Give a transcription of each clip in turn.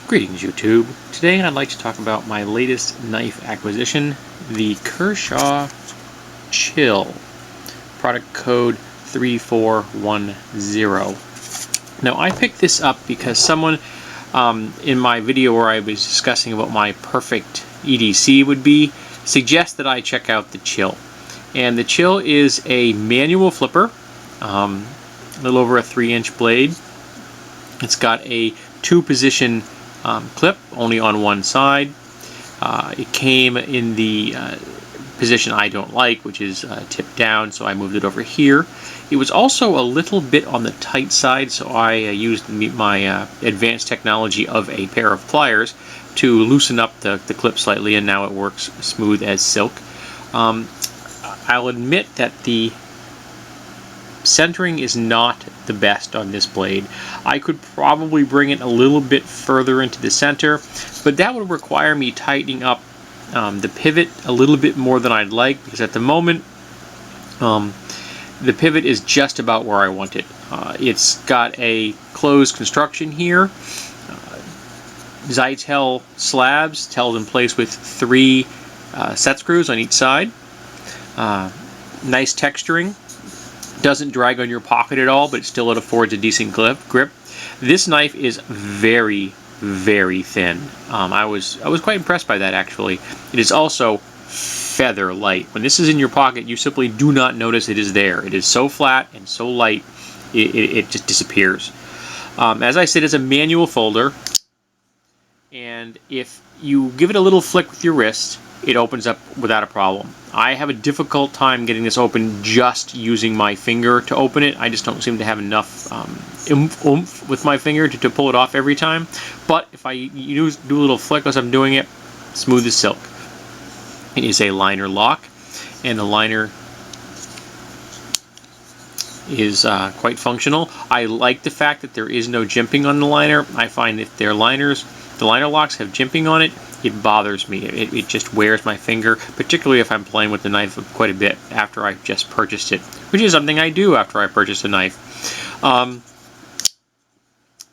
Greetings YouTube. Today I'd like to talk about my latest knife acquisition, the Kershaw Chill, product code 3410. Now I picked this up because someone in my video where I was discussing what my perfect EDC would be, suggests that I check out the Chill. And the Chill is a manual flipper, a little over a 3-inch blade. It's got a 2-position clip only on one side. It came in the position I don't like, which is tipped down, so I moved it over here. It was also a little bit on the tight side, so I used my advanced technology of a pair of pliers to loosen up the clip slightly, and now it works smooth as silk. I'll admit that the centering is not the best on this blade. I could probably bring it a little bit further into the center, but that would require me tightening up the pivot a little bit more than I'd like, because at the moment the pivot is just about where I want it. It's got a closed construction here. Zytel slabs held in place with 3 set screws on each side. Nice texturing. Doesn't drag on your pocket at all, but still it affords a decent grip. This knife is very, very thin. I was quite impressed by that, actually. It is also feather light. When this is in your pocket, you simply do not notice it is there. It is so flat and so light, it just disappears. As I said, it's a manual folder, and if you give it a little flick with your wrist, it opens up without a problem. I have a difficult time getting this open just using my finger to open it. I just don't seem to have enough oomph with my finger to pull it off every time. But if I do a little flick as I'm doing it, smooth as silk. It is a liner lock, and the liner is quite functional. I like the fact that there is no jimping on the liner. I find if the liner locks have jimping on it, it bothers me. It just wears my finger, particularly if I'm playing with the knife quite a bit after I've just purchased it, which is something I do after I purchase a knife.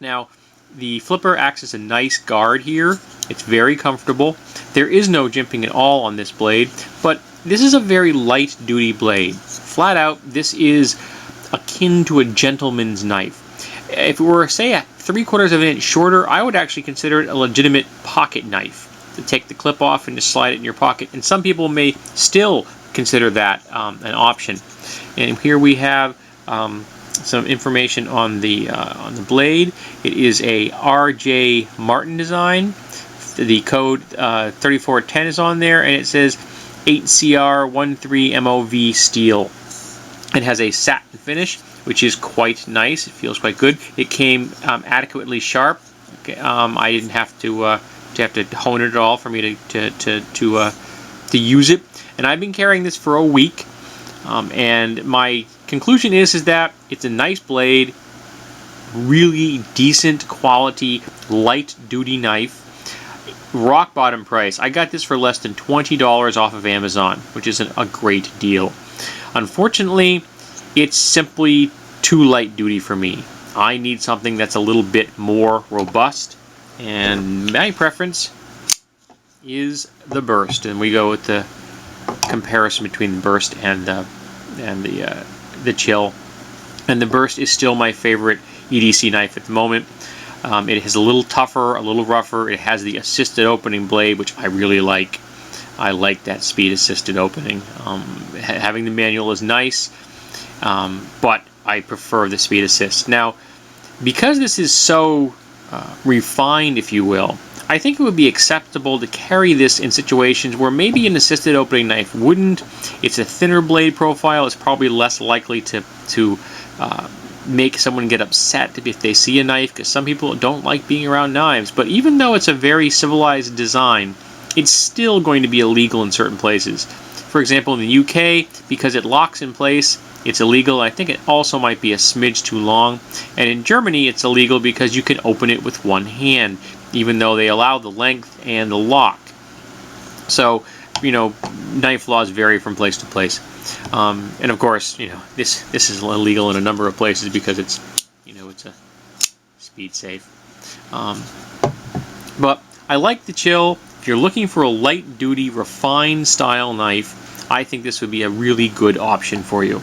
Now, the flipper acts as a nice guard here. It's very comfortable. There is no jimping at all on this blade, but this is a very light-duty blade. Flat out, this is akin to a gentleman's knife. If it were, say, a 3/4 of an inch shorter, I would actually consider it a legitimate pocket knife. To take the clip off and just slide it in your pocket, and some people may still consider that an option. And here we have some information on the blade. It is a R.J. Martin design. The code 3410 is on there, and it says 8CR13MOV steel. It has a satin finish, which is quite nice. It feels quite good. It came adequately sharp. Okay, I didn't have to hone it at all for me to use it. And I've been carrying this for a week, and my conclusion is that it's a nice blade, really decent quality, light duty knife. Rock bottom price. I got this for less than $20 off of Amazon, which is a great deal. Unfortunately, it's simply too light duty for me. I need something that's a little bit more robust, and my preference is the burst. And we go with the comparison between the burst and the chill. And the burst is still my favorite EDC knife at the moment. It is a little tougher, a little rougher. It has the assisted opening blade, which I really like. I like that speed assisted opening. Having the manual is nice, but I prefer the speed assist. Now, because this is so refined, if you will, I think it would be acceptable to carry this in situations where maybe an assisted opening knife wouldn't. It's a thinner blade profile. It's probably less likely to make someone get upset if they see a knife, because some people don't like being around knives. But even though it's a very civilized design, it's still going to be illegal in certain places. For example, in the UK, because it locks in place, it's illegal. I think it also might be a smidge too long. And in Germany, it's illegal because you can open it with one hand, even though they allow the length and the lock. So, you know, knife laws vary from place to place. And of course, you know, this is illegal in a number of places because it's, you know, it's a speed safe. But I like the Chill. If you're looking for a light duty, refined style knife, I think this would be a really good option for you.